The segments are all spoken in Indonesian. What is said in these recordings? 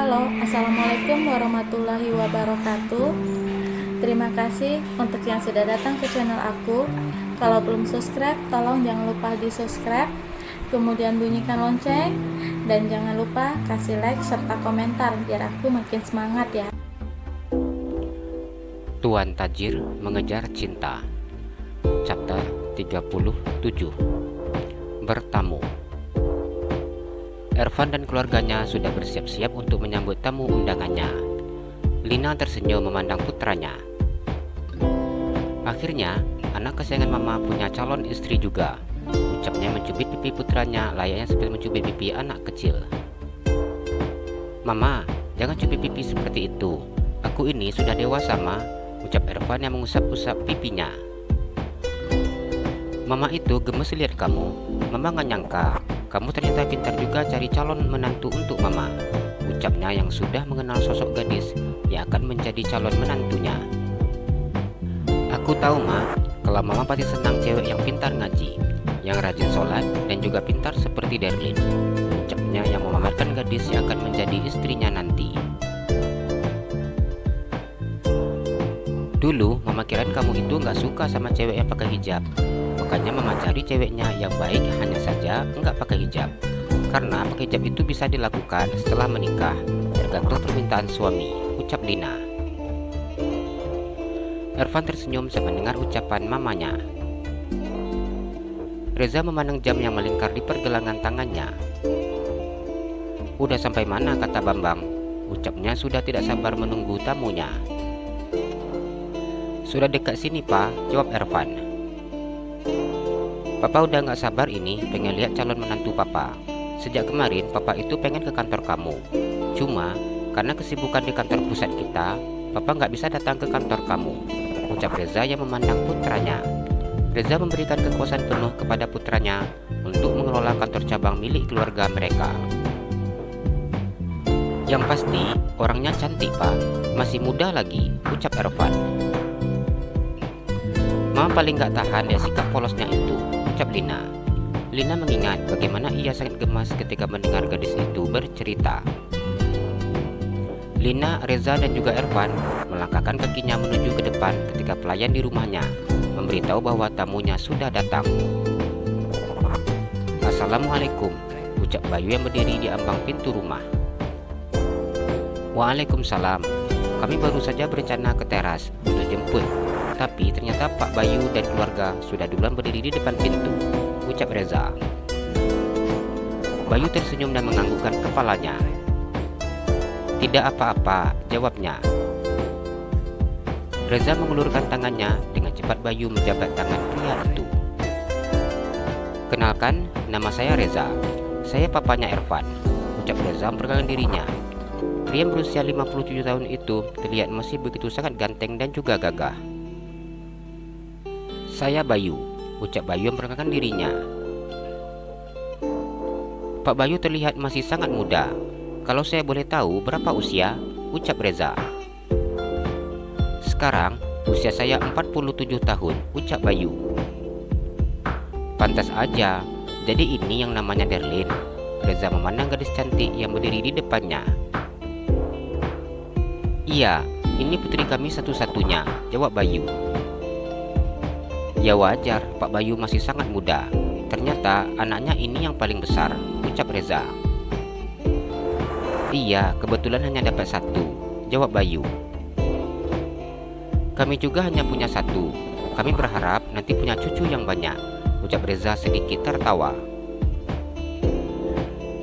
Halo, Assalamualaikum warahmatullahi wabarakatuh. Terima kasih untuk yang sudah datang ke channel aku. Kalau belum subscribe, tolong jangan lupa di subscribe, kemudian bunyikan lonceng, dan jangan lupa kasih like serta komentar biar aku makin semangat ya. Tuan Tajir Mengejar Cinta, Chapter 37. Bertamu. Ervan dan keluarganya sudah bersiap-siap untuk menyambut tamu undangannya. Lina tersenyum memandang putranya. Akhirnya, anak kesayangan mama punya calon istri juga. Ucapnya mencubit pipi putranya layaknya seperti mencubit pipi anak kecil. Mama, jangan cubit pipi seperti itu. Aku ini sudah dewasa, Ma, ucap Ervan yang mengusap-usap pipinya. Mama itu gemes lihat kamu. Mama gak nyangka kamu ternyata pintar juga cari calon menantu untuk Mama, ucapnya yang sudah mengenal sosok gadis yang akan menjadi calon menantunya. Aku tahu, Ma, kalau Mama pasti senang cewek yang pintar ngaji, yang rajin sholat dan juga pintar seperti Darlin, ucapnya yang memamerkan gadis yang akan menjadi istrinya nanti. Dulu Mama kirain kamu itu gak suka sama cewek yang pakai hijab. Makanya Mama cari ceweknya yang baik, hanya saja enggak pakai hijab. Karena pakai hijab itu bisa dilakukan setelah menikah, tergantung permintaan suami, ucap Lina. Ervan tersenyum saat mendengar ucapan mamanya. Reza memandang jam yang melingkar di pergelangan tangannya. Udah sampai mana, kata Bambang, ucapnya sudah tidak sabar menunggu tamunya. Sudah dekat sini, Pak, jawab Ervan. Papa udah gak sabar ini pengen lihat calon menantu Papa. Sejak kemarin Papa itu pengen ke kantor kamu. Cuma karena kesibukan di kantor pusat kita, Papa gak bisa datang ke kantor kamu, ucap Reza yang memandang putranya. Reza memberikan kekuasaan penuh kepada putranya untuk mengelola kantor cabang milik keluarga mereka. Yang pasti orangnya cantik, Pak, masih muda lagi, ucap Ervan. Mama paling gak tahan dari sikap polosnya itu, ucap Lina. Lina mengingat bagaimana ia sangat gemas ketika mendengar gadis itu bercerita. Lina, Reza dan juga Ervan melangkahkan kakinya menuju ke depan ketika pelayan di rumahnya memberitahu bahwa tamunya sudah datang. Assalamualaikum, ucap Bayu yang berdiri di ambang pintu rumah. Waalaikumsalam. Kami baru saja berencana ke teras untuk jemput, tapi ternyata Pak Bayu dan keluarga sudah duluan berdiri di depan pintu, ucap Reza. Bayu tersenyum dan menganggukkan kepalanya. Tidak apa-apa, jawabnya. Reza mengulurkan tangannya, dengan cepat Bayu menjabat tangan pria itu. Kenalkan, nama saya Reza. Saya papanya Ervan, ucap Reza memperkenalkan dirinya. Pria berusia 57 tahun itu terlihat masih begitu sangat ganteng dan juga gagah. Saya Bayu, ucap Bayu memperkenalkan dirinya. Pak Bayu terlihat masih sangat muda. Kalau saya boleh tahu berapa usia, ucap Reza. Sekarang usia saya 47 tahun, ucap Bayu. Pantas aja, jadi ini yang namanya Darlin. Reza memandang gadis cantik yang berdiri di depannya. Iya, ini putri kami satu-satunya, jawab Bayu. Ya wajar, Pak Bayu masih sangat muda. Ternyata anaknya ini yang paling besar, ucap Reza. Iya, kebetulan hanya dapat satu, jawab Bayu. Kami juga hanya punya satu. Kami berharap nanti punya cucu yang banyak, ucap Reza sedikit tertawa.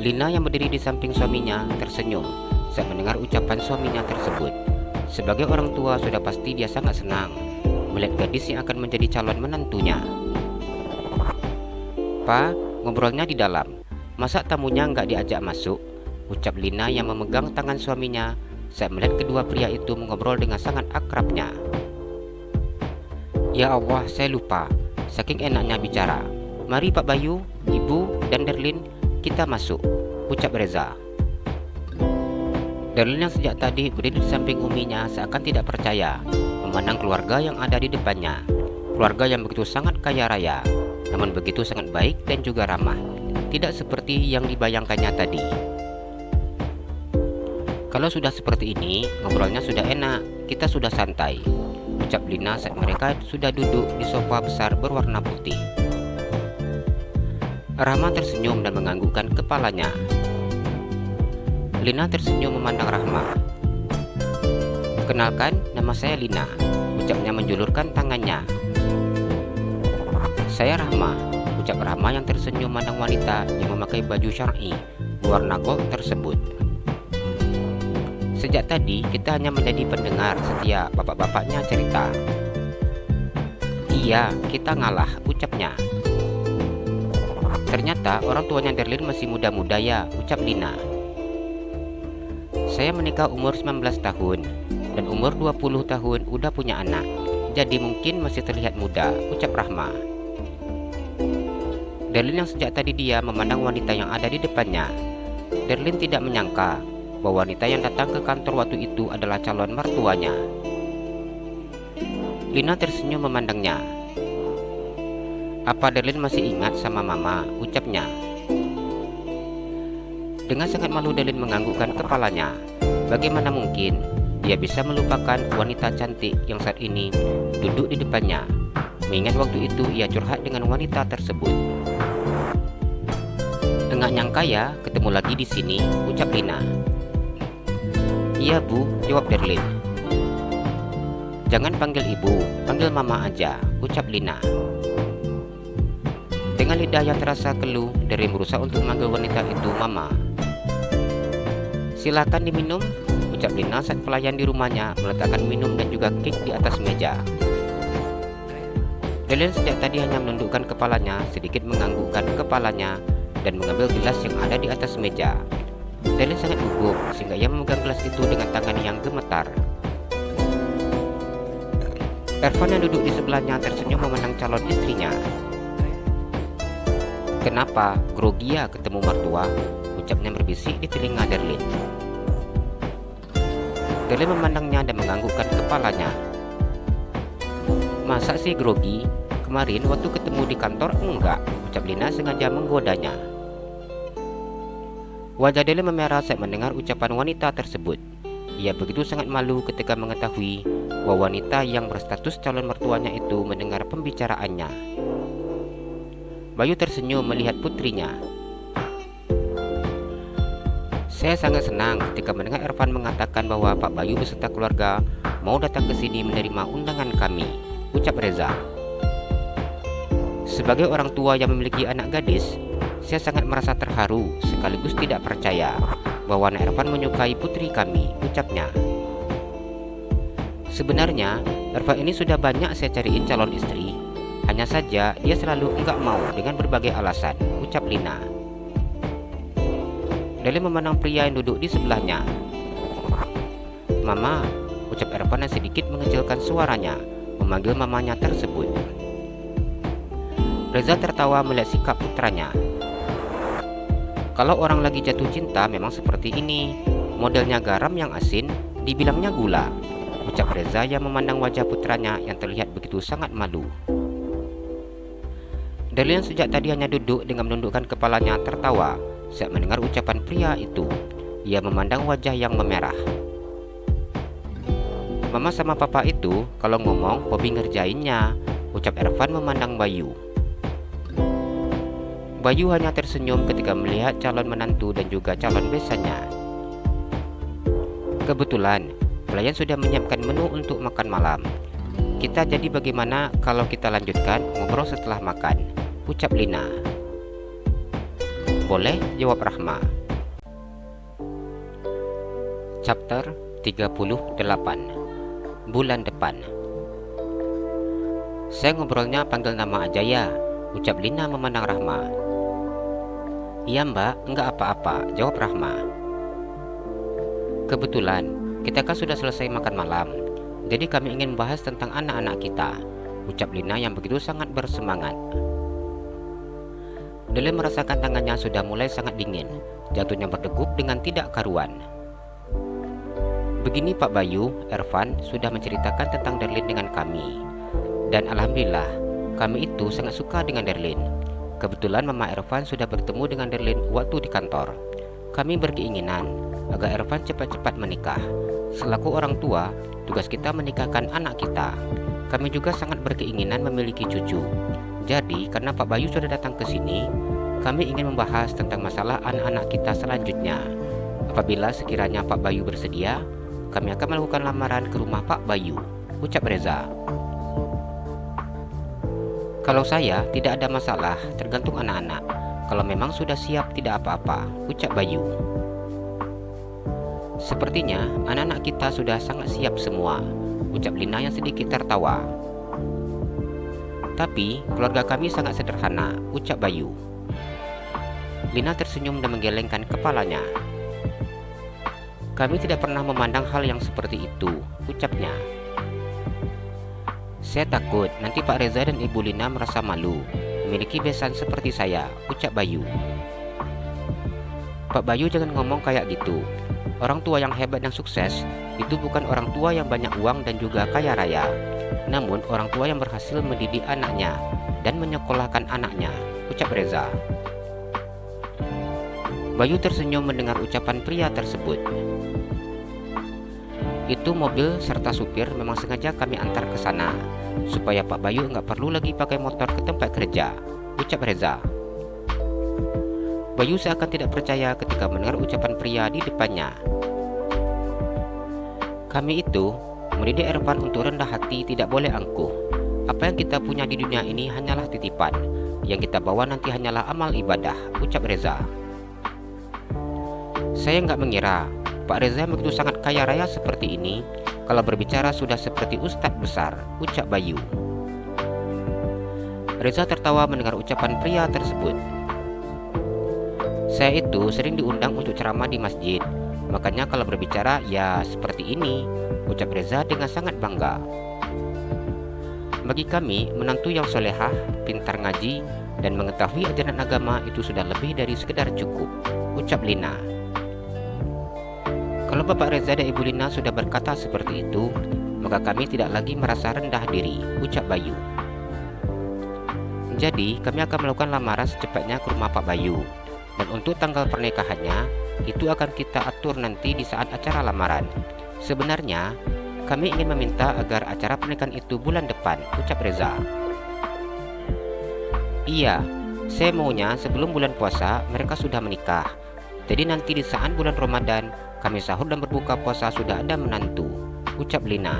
Lina yang berdiri di samping suaminya tersenyum saat mendengar ucapan suaminya tersebut. Sebagai orang tua sudah pasti dia sangat senang melihat gadis yang akan menjadi calon menantunya. Pa, ngobrolnya di dalam. Masa tamunya nggak diajak masuk? Ucap Lina yang memegang tangan suaminya saat melihat kedua pria itu mengobrol dengan sangat akrabnya. Ya Allah, saya lupa. Saking enaknya bicara. Mari Pak Bayu, Ibu, dan Darlin, kita masuk, ucap Reza. Darlin yang sejak tadi berdiri di samping uminya seakan tidak percaya memandang keluarga yang ada di depannya. Keluarga yang begitu sangat kaya raya, namun begitu sangat baik dan juga ramah. Tidak seperti yang dibayangkannya tadi. Kalau sudah seperti ini, ngobrolnya sudah enak, kita sudah santai, ucap Lina saat mereka sudah duduk di sofa besar berwarna putih. Rahma tersenyum dan menganggukkan kepalanya. Lina tersenyum memandang Rahma. Kenalkan, nama saya Lina, ucapnya menjulurkan tangannya. Saya Rahma, ucap Rahma yang tersenyum memandang wanita yang memakai baju syar'i berwarna gold tersebut. Sejak tadi kita hanya menjadi pendengar setia bapak-bapaknya cerita. Iya, kita ngalah, ucapnya. Ternyata orang tuanya Derlin masih muda-muda ya, ucap Lina. Saya menikah umur 19 tahun dan umur 20 tahun udah punya anak. Jadi mungkin masih terlihat muda, ucap Rahma. Derlin yang sejak tadi dia memandang wanita yang ada di depannya. Derlin tidak menyangka bahwa wanita yang datang ke kantor waktu itu adalah calon mertuanya. Lina tersenyum memandangnya. Apa Derlin masih ingat sama mama, ucapnya. Dengan sangat malu Derlin menganggukkan kepalanya. Bagaimana mungkin dia bisa melupakan wanita cantik yang saat ini duduk di depannya, mengingat waktu itu ia curhat dengan wanita tersebut. Enggak nyangka ya ketemu lagi di sini, ucap Lina. Iya bu, jawab Derlin. Jangan panggil ibu, panggil mama aja, ucap Lina. Dengan lidah yang terasa keluh, Derlin berusaha untuk memanggil wanita itu mama. Silakan diminum, ucap Lina saat pelayan di rumahnya meletakkan minum dan juga kek di atas meja. Derlin sejak tadi hanya menundukkan kepalanya, sedikit menganggukkan kepalanya dan mengambil gelas yang ada di atas meja. Derlin sangat gugup sehingga ia memegang gelas itu dengan tangan yang gemetar. Ervan yang duduk di sebelahnya tersenyum memandang calon istrinya. Kenapa grogi ya ketemu mertua, ucapnya berbisik di telinga Derlin. Derlin memandangnya dan menganggukkan kepalanya. Masa sih grogi? Kemarin waktu ketemu di kantor enggak, ucap Lina sengaja menggodanya. Wajah Derlin memerah saat mendengar ucapan wanita tersebut. Ia begitu sangat malu ketika mengetahui bahwa wanita yang berstatus calon mertuanya itu mendengar pembicaraannya. Bayu tersenyum melihat putrinya. Saya sangat senang ketika mendengar Ervan mengatakan bahwa Pak Bayu beserta keluarga mau datang ke sini menerima undangan kami, ucap Reza. Sebagai orang tua yang memiliki anak gadis, saya sangat merasa terharu sekaligus tidak percaya bahwa Nak Ervan menyukai putri kami, ucapnya. Sebenarnya, Ervan ini sudah banyak saya cariin calon istri. Hanya saja dia selalu enggak mau dengan berbagai alasan, ucap Lina. Derlin memandang pria yang duduk di sebelahnya. Mama, ucap Ervan yang sedikit mengecilkan suaranya, memanggil mamanya tersebut. Reza tertawa melihat sikap putranya. Kalau orang lagi jatuh cinta memang seperti ini, modelnya garam yang asin, dibilangnya gula, ucap Reza yang memandang wajah putranya yang terlihat begitu sangat malu. Derlin sejak tadi hanya duduk dengan menundukkan kepalanya tertawa saat mendengar ucapan pria itu. Ia memandang wajah yang memerah. Mama sama papa itu kalau ngomong Bobby ngerjainnya, ucap Ervan memandang Bayu. Bayu hanya tersenyum ketika melihat calon menantu dan juga calon besannya. Kebetulan, pelayan sudah menyiapkan menu untuk makan malam. Kita jadi bagaimana kalau kita lanjutkan ngobrol setelah makan, ucap Lina. Boleh, jawab Rahma. Chapter 38. Bulan depan. Saya ngobrolnya panggil nama aja ya, ucap Lina memandang Rahma. Iya mbak, enggak apa-apa, jawab Rahma. Kebetulan, kita kan sudah selesai makan malam, jadi kami ingin bahas tentang anak-anak kita, ucap Lina yang begitu sangat bersemangat. Derlin merasakan tangannya sudah mulai sangat dingin, jantungnya berdegup dengan tidak karuan. Begini Pak Bayu, Ervan sudah menceritakan tentang Derlin dengan kami. Dan alhamdulillah, kami itu sangat suka dengan Derlin. Kebetulan Mama Ervan sudah bertemu dengan Derlin waktu di kantor. Kami berkeinginan agar Ervan cepat-cepat menikah. Selaku orang tua, tugas kita menikahkan anak kita. Kami juga sangat berkeinginan memiliki cucu. Jadi, karena Pak Bayu sudah datang ke sini, kami ingin membahas tentang masalah anak-anak kita selanjutnya. Apabila sekiranya Pak Bayu bersedia, kami akan melakukan lamaran ke rumah Pak Bayu, ucap Reza. Kalau saya tidak ada masalah, tergantung anak-anak. Kalau memang sudah siap tidak apa-apa, ucap Bayu. Sepertinya anak-anak kita sudah sangat siap semua, ucap Lina yang sedikit tertawa. Tapi keluarga kami sangat sederhana, ucap Bayu. Lina tersenyum dan menggelengkan kepalanya. Kami tidak pernah memandang hal yang seperti itu, ucapnya. Saya takut nanti Pak Reza dan Ibu Lina merasa malu memiliki besan seperti saya, ucap Bayu. Pak Bayu jangan ngomong kayak gitu. Orang tua yang hebat dan sukses itu bukan orang tua yang banyak uang dan juga kaya raya, namun orang tua yang berhasil mendidik anaknya dan menyekolahkan anaknya, ucap Reza. Bayu tersenyum mendengar ucapan pria tersebut. Itu mobil serta supir memang sengaja kami antar ke sana, supaya Pak Bayu nggak perlu lagi pakai motor ke tempat kerja, ucap Reza. Bayu seakan tidak percaya ketika mendengar ucapan pria di depannya. Kami itu mendidik Ervan untuk rendah hati, tidak boleh angkuh. Apa yang kita punya di dunia ini hanyalah titipan, yang kita bawa nanti hanyalah amal ibadah, ucap Reza. Saya nggak mengira Pak Reza begitu sangat kaya raya seperti ini. Kalau berbicara sudah seperti ustadz besar, ucap Bayu. Reza tertawa mendengar ucapan pria tersebut. Saya itu sering diundang untuk ceramah di masjid, makanya kalau berbicara ya seperti ini, ucap Reza dengan sangat bangga. Bagi kami, menantu yang solehah, pintar ngaji, dan mengetahui ajaran agama itu sudah lebih dari sekedar cukup, ucap Lina. Kalau Bapak Reza dan Ibu Lina sudah berkata seperti itu, maka kami tidak lagi merasa rendah diri, ucap Bayu. Jadi, kami akan melakukan lamaran secepatnya ke rumah Pak Bayu. Dan untuk tanggal pernikahannya, itu akan kita atur nanti di saat acara lamaran. Sebenarnya, kami ingin meminta agar acara pernikahan itu bulan depan, ucap Reza. Iya, saya maunya sebelum bulan puasa mereka sudah menikah. Jadi nanti di saat bulan Ramadan, kami sahur dan berbuka puasa sudah ada menantu, ucap Lina.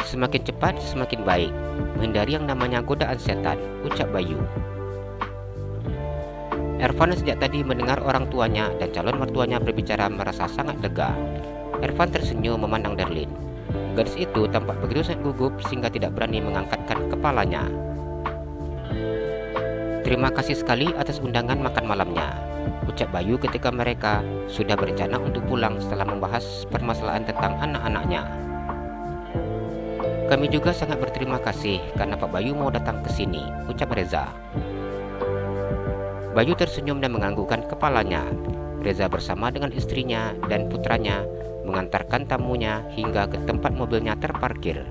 Semakin cepat semakin baik, menghindari yang namanya godaan setan, ucap Bayu. Ervan sejak tadi mendengar orang tuanya dan calon mertuanya berbicara merasa sangat lega. Ervan tersenyum memandang Darlin. Gadis itu tampak begitu sangat gugup sehingga tidak berani mengangkatkan kepalanya. Terima kasih sekali atas undangan makan malamnya, ucap Bayu ketika mereka sudah berencana untuk pulang setelah membahas permasalahan tentang anak-anaknya. Kami juga sangat berterima kasih karena Pak Bayu mau datang ke sini, ucap Reza. Bayu tersenyum dan menganggukkan kepalanya. Reza bersama dengan istrinya dan putranya mengantarkan tamunya hingga ke tempat mobilnya terparkir.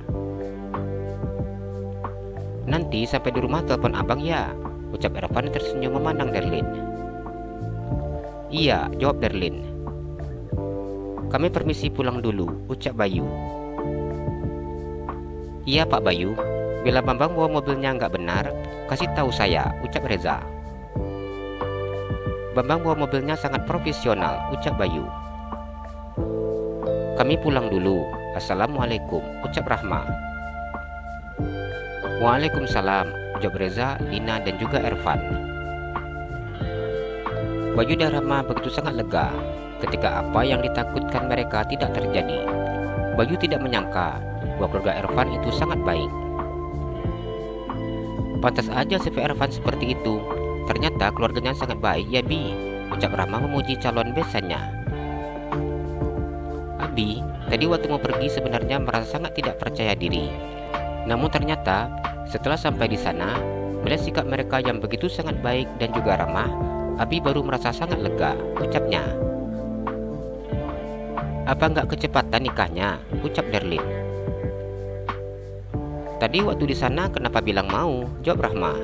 Nanti sampai di rumah telepon abang ya, ucap Ervan tersenyum memandang Darlin. Iya, jawab Darlin. Kami permisi pulang dulu, ucap Bayu. Iya Pak Bayu, bila Bambang bawa mobilnya nggak benar, kasih tahu saya, ucap Reza. Bambang bawa mobilnya sangat profesional, ucap Bayu. Kami pulang dulu. Assalamualaikum, ucap Rahma. Waalaikumsalam, jawab Reza, Lina dan juga Ervan. Bayu dan Rahma begitu sangat lega ketika apa yang ditakutkan mereka tidak terjadi. Bayu tidak menyangka bahwa keluarga Ervan itu sangat baik. Pantas aja CV Ervan seperti itu. Ternyata keluarganya sangat baik ya Bi, ucap Rahma memuji calon besannya. Abi, tadi waktu mau pergi sebenarnya merasa sangat tidak percaya diri. Namun ternyata setelah sampai di sana, melihat sikap mereka yang begitu sangat baik dan juga ramah, Abi baru merasa sangat lega, ucapnya. Apa nggak kecepatan nikahnya, ucap Darlin. Tadi waktu di sana kenapa bilang mau, jawab Rahma.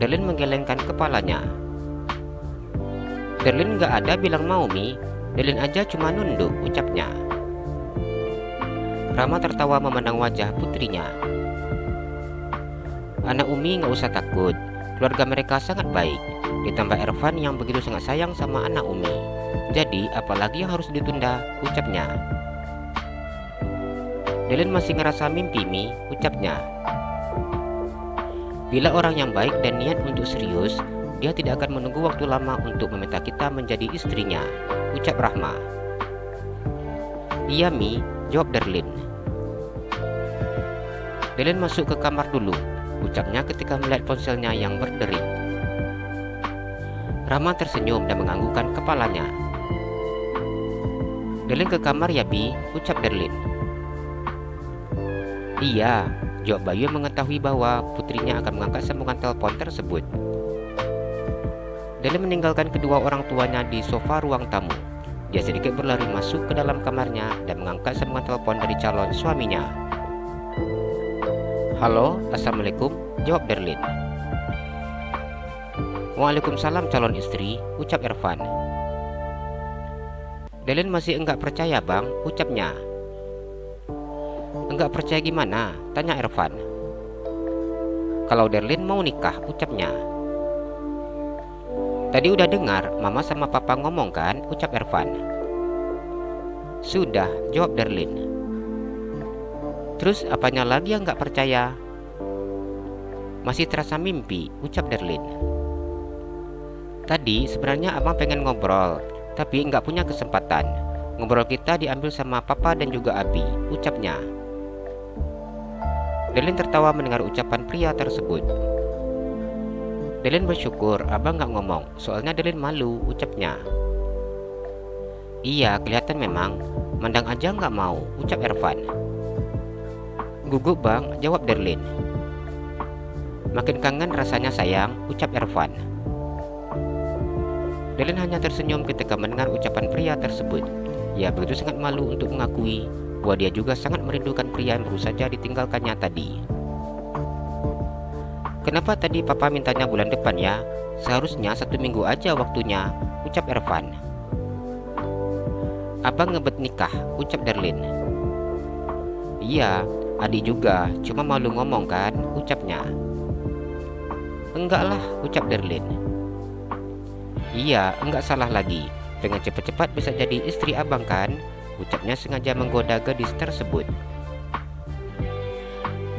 Darlin menggelengkan kepalanya. Darlin nggak ada bilang mau Mi, Darlin aja cuma nunduk, ucapnya. Rama tertawa memandang wajah putrinya. Anak Umi nggak usah takut, keluarga mereka sangat baik. Ditambah Ervan yang begitu sangat sayang sama anak Umi. Jadi apalagi yang harus ditunda, ucapnya. Darlin masih ngerasa mimpi Mi, ucapnya. Bila orang yang baik dan niat untuk serius, dia tidak akan menunggu waktu lama untuk meminta kita menjadi istrinya, ucap Rahma. Iya Mi, jawab Darlin. Darlin masuk ke kamar dulu, ucapnya ketika melihat ponselnya yang berdering. Rahma tersenyum dan menganggukkan kepalanya. Darlin ke kamar ya Bi, ucap Darlin. Iya, jawab Bayu mengetahui bahwa putrinya akan mengangkat sambungan telepon tersebut. Darlin meninggalkan kedua orang tuanya di sofa ruang tamu. Dia sedikit berlari masuk ke dalam kamarnya dan mengangkat sambungan telepon dari calon suaminya. Halo, Assalamualaikum, jawab Darlin. Waalaikumsalam calon istri, ucap Ervan. Darlin masih enggak percaya bang, ucapnya. Enggak percaya gimana? Tanya Ervan. Kalau Darlin mau nikah, ucapnya. Tadi udah dengar mama sama papa ngomong kan, ucap Ervan. Sudah, jawab Darlin. Terus apanya lagi yang gak percaya? Masih terasa mimpi, ucap Darlin. Tadi sebenarnya abang pengen ngobrol, tapi nggak punya kesempatan. Ngobrol kita diambil sama papa dan juga Abi, ucapnya. Darlin tertawa mendengar ucapan pria tersebut. Darlin bersyukur abang nggak ngomong, soalnya Darlin malu, ucapnya. Iya, kelihatan memang, mandang aja nggak mau, ucap Ervan. Gugup bang, jawab Darlin. Makin kangen rasanya sayang, ucap Ervan. Darlin hanya tersenyum ketika mendengar ucapan pria tersebut. Ia begitu sangat malu untuk mengakui bahwa dia juga sangat merindukan pria yang baru saja ditinggalkannya tadi. Kenapa tadi papa mintanya bulan depan ya? Seharusnya 1 minggu aja waktunya, ucap Ervan. Abang ngebet nikah, ucap Darlin. Iya, adik juga, cuma malu ngomong kan, ucapnya. Enggak lah, ucap Darlin. Iya, enggak salah lagi. Pengen cepat-cepat bisa jadi istri abang kan, ucapnya sengaja menggoda gadis tersebut.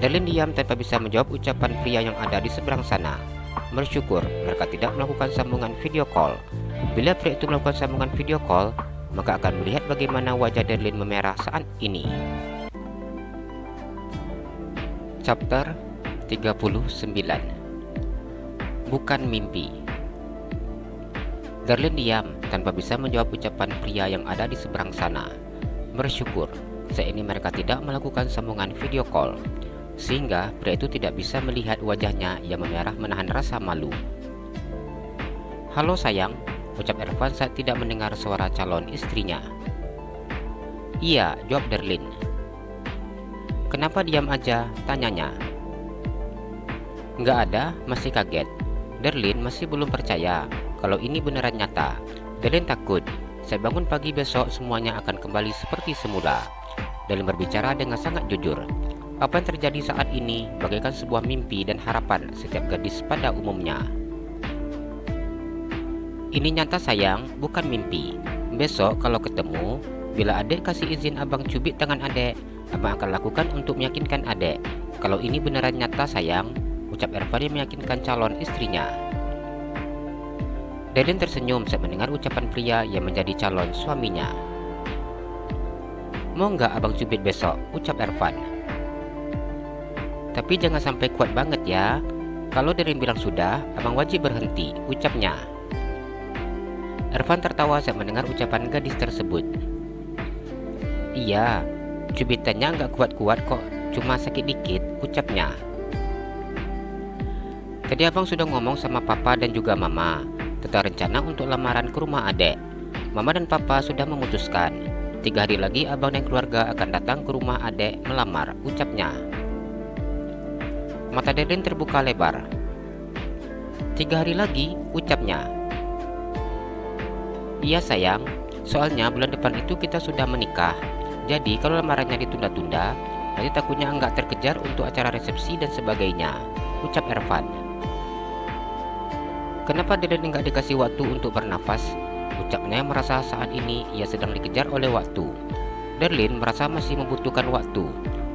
Darlin diam tanpa bisa menjawab ucapan pria yang ada di seberang sana. Bersyukur mereka tidak melakukan sambungan video call. Bila pria itu melakukan sambungan video call, maka akan melihat bagaimana wajah Darlin memerah saat ini. Chapter 39. Bukan mimpi. Darlin diam tanpa bisa menjawab ucapan pria yang ada di seberang sana. Bersyukur saat ini mereka tidak melakukan sambungan video call, sehingga pria itu tidak bisa melihat wajahnya yang memerah menahan rasa malu. Halo sayang, ucap Ervan saat tidak mendengar suara calon istrinya. Iya, jawab Darlin. Kenapa diam aja? Tanyanya. Nggak ada, masih kaget. Darlin masih belum percaya kalau ini beneran nyata. Darlin takut saat bangun pagi besok semuanya akan kembali seperti semula. Darlin berbicara dengan sangat jujur. Apa yang terjadi saat ini bagaikan sebuah mimpi dan harapan setiap gadis pada umumnya. Ini nyata sayang, bukan mimpi. Besok kalau ketemu, bila adek kasih izin abang cubit tangan adek, abang akan lakukan untuk meyakinkan adek kalau ini beneran nyata sayang, ucap Ervan yang meyakinkan calon istrinya. Darlin tersenyum saat mendengar ucapan pria yang menjadi calon suaminya. Mau nggak abang cubit besok, ucap Ervan. Tapi jangan sampai kuat banget ya. Kalau Darlin bilang sudah, abang wajib berhenti, ucapnya. Ervan tertawa saat mendengar ucapan gadis tersebut. Iya, cubitannya nggak kuat-kuat kok, cuma sakit dikit, ucapnya. Tadi abang sudah ngomong sama papa dan juga mama tentang rencana untuk lamaran ke rumah adek. Mama dan papa sudah memutuskan 3 hari lagi abang dan keluarga akan datang ke rumah adek melamar, ucapnya. Mata Darlin terbuka lebar. 3 hari lagi, ucapnya. Iya sayang, soalnya bulan depan itu kita sudah menikah. Jadi kalau lamarannya ditunda-tunda, nanti takutnya enggak terkejar untuk acara resepsi dan sebagainya, ucap Ervan. Kenapa Darlin enggak dikasih waktu untuk bernafas? Ucapnya yang merasa saat ini ia sedang dikejar oleh waktu. Darlin merasa masih membutuhkan waktu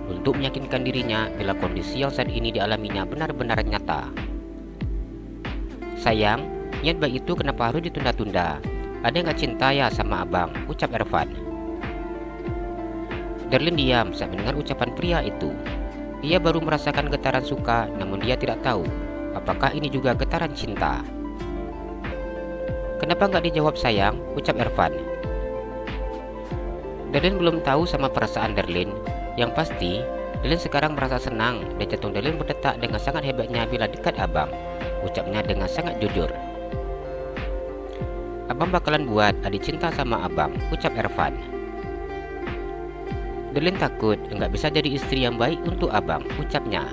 untuk meyakinkan dirinya bila kondisi yang saat ini dialaminya benar-benar nyata. Sayang, niat baik itu kenapa harus ditunda-tunda? Ada nggak cinta ya sama abang? Ucap Ervan. Darlin diam saat mendengar ucapan pria itu. Ia baru merasakan getaran suka, namun dia tidak tahu apakah ini juga getaran cinta. Kenapa nggak dijawab sayang? Ucap Ervan. Darlin belum tahu sama perasaan Darlin. Yang pasti, Darlin sekarang merasa senang dan jantung Darlin berdetak dengan sangat hebatnya bila dekat abang. Ucapnya dengan sangat jujur. Abang bakalan buat adik cinta sama abang, ucap Ervan. Darlin takut nggak bisa jadi istri yang baik untuk abang, ucapnya.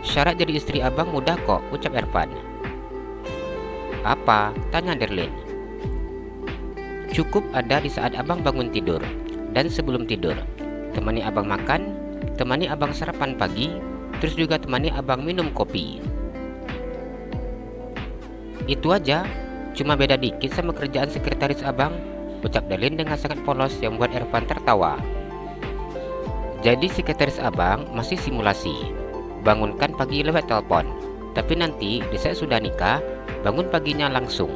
Syarat jadi istri abang mudah kok, ucap Ervan. Apa? Tanya Darlin. Cukup ada di saat abang bangun tidur dan sebelum tidur. Temani abang makan, temani abang sarapan pagi, terus juga temani abang minum kopi. Itu aja, cuma beda dikit sama kerjaan sekretaris abang, ucap Darlin dengan sangat polos yang membuat Ervan tertawa. Jadi sekretaris abang masih simulasi, bangunkan pagi lewat telepon, tapi nanti di saat sudah nikah, bangun paginya langsung.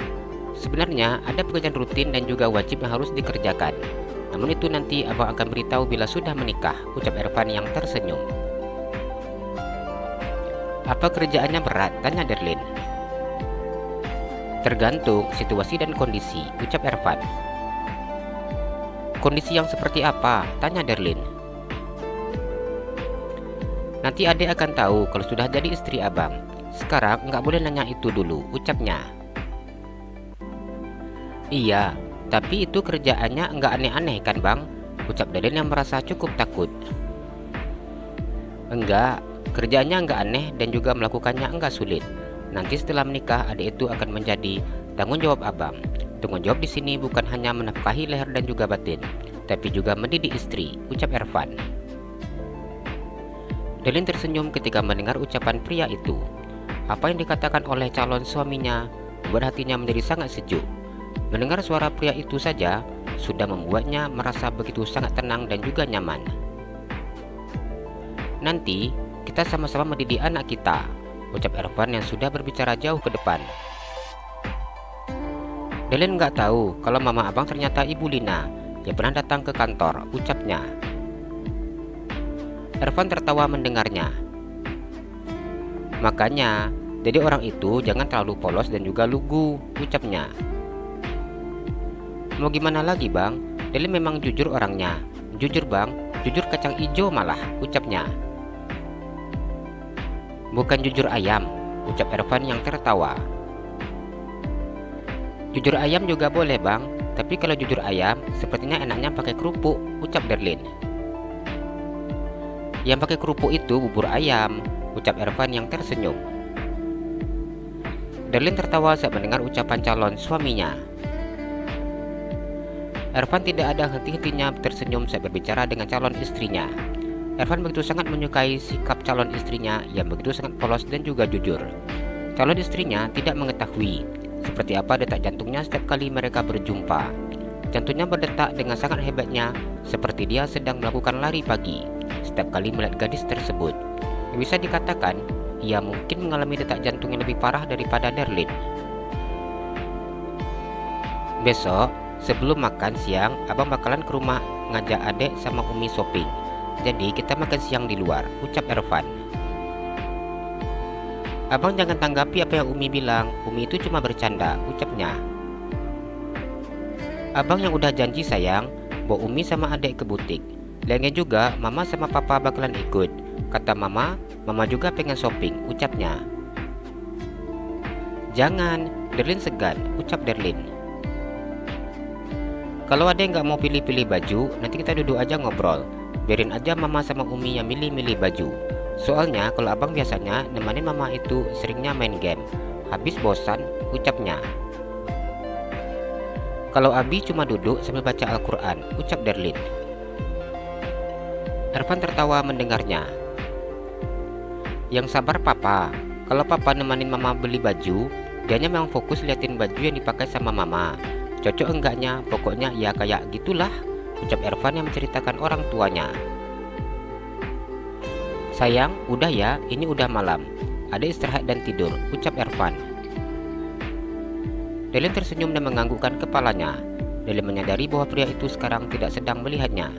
Sebenarnya ada pekerjaan rutin dan juga wajib yang harus dikerjakan. Namun itu nanti abang akan beritahu bila sudah menikah, ucap Ervan yang tersenyum. Apa kerjaannya berat? Tanya Darlin. Tergantung situasi dan kondisi, ucap Ervan. Kondisi yang seperti apa? Tanya Darlin. Nanti adek akan tahu kalau sudah jadi istri abang. Sekarang nggak boleh nanya itu dulu, ucapnya. Iya, tapi itu kerjaannya nggak aneh-aneh kan bang? Ucap Darlin yang merasa cukup takut. Enggak, kerjaannya nggak aneh dan juga melakukannya nggak sulit. Nanti setelah menikah, adik itu akan menjadi tanggung jawab abang. Tanggung jawab di sini bukan hanya menafkahi leher dan juga batin, tapi juga mendidik istri, ucap Ervan. Darlin tersenyum ketika mendengar ucapan pria itu. Apa yang dikatakan oleh calon suaminya membuat hatinya menjadi sangat sejuk. Mendengar suara pria itu saja sudah membuatnya merasa begitu sangat tenang dan juga nyaman. Nanti kita sama-sama mendidik anak kita, ucap Ervan yang sudah berbicara jauh ke depan. Darlin nggak tahu kalau mama abang ternyata Ibu Lina yang pernah datang ke kantor, ucapnya. Ervan tertawa mendengarnya. Makanya, jadi orang itu jangan terlalu polos dan juga lugu, ucapnya. Mau gimana lagi bang? Darlin memang jujur orangnya. Jujur bang, jujur kacang ijo malah, ucapnya. Bukan jujur ayam, ucap Ervan yang tertawa. Jujur ayam juga boleh bang, tapi kalau jujur ayam, sepertinya enaknya pakai kerupuk, ucap Darlin. Yang pakai kerupuk itu bubur ayam, ucap Ervan yang tersenyum. Darlin tertawa saat mendengar ucapan calon suaminya. Ervan tidak ada henti-hentinya tersenyum saat berbicara dengan calon istrinya. Ervan begitu sangat menyukai sikap calon istrinya yang begitu sangat polos dan juga jujur. Calon istrinya tidak mengetahui seperti apa detak jantungnya setiap kali mereka berjumpa. Jantungnya berdetak dengan sangat hebatnya, seperti dia sedang melakukan lari pagi setiap kali melihat gadis tersebut. Bisa dikatakan, ia mungkin mengalami detak jantung yang lebih parah daripada Darlin. Besok, sebelum makan siang, abang bakalan ke rumah ngajak adek sama Umi shopping. Jadi kita makan siang di luar, ucap Ervan. Abang jangan tanggapi apa yang Umi bilang, Umi itu cuma bercanda, ucapnya. Abang yang udah janji sayang, bawa Umi sama adek ke butik. Lainnya juga mama sama papa bakalan ikut. Kata mama juga pengen shopping, ucapnya. Jangan, Darlin segan, ucap Darlin. Kalau ada yang nggak mau pilih-pilih baju, nanti kita duduk aja ngobrol. Biarin aja mama sama Umi yang milih-milih baju. Soalnya kalau abang biasanya nemanin mama itu seringnya main game. Habis bosan, ucapnya. Kalau Abi cuma duduk sambil baca Al-Quran, ucap Darlin. Ervan tertawa mendengarnya. Yang sabar papa, kalau papa nemanin mama beli baju, dianya memang fokus liatin baju yang dipakai sama mama. Cocok enggaknya, pokoknya ya kayak gitulah, ucap Ervan yang menceritakan orang tuanya. Sayang, udah ya, ini udah malam. Ada istirahat dan tidur, ucap Ervan. Darlin tersenyum dan menganggukkan kepalanya. Darlin menyadari bahwa pria itu sekarang tidak sedang melihatnya.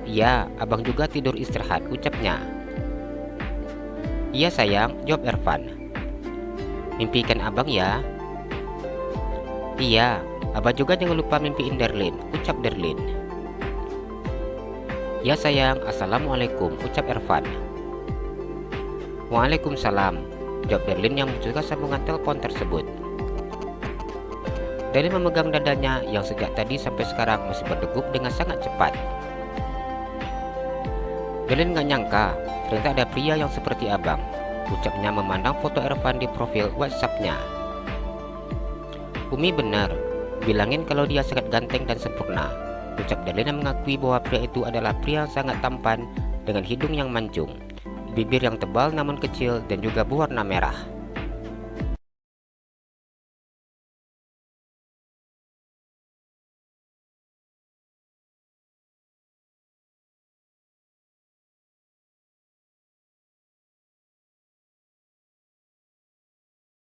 Iya, abang juga tidur istirahat, ucapnya. Iya sayang, jawab Ervan. Mimpikan abang ya. Iya, abang juga jangan lupa mimpiin Darlin, ucap Darlin. Ya sayang, assalamualaikum, ucap Ervan. Waalaikumsalam, jawab Darlin yang memutuskan sambungan telepon tersebut. Darlin memegang dadanya yang sejak tadi sampai sekarang masih berdegup dengan sangat cepat. Darlin gak nyangka ternyata ada pria yang seperti abang, ucapnya memandang foto Ervan di profil WhatsApp-nya. Umi benar, bilangin kalau dia sangat ganteng dan sempurna, ucap Darlin yang mengakui bahwa pria itu adalah pria yang sangat tampan dengan hidung yang mancung, bibir yang tebal namun kecil dan juga berwarna merah.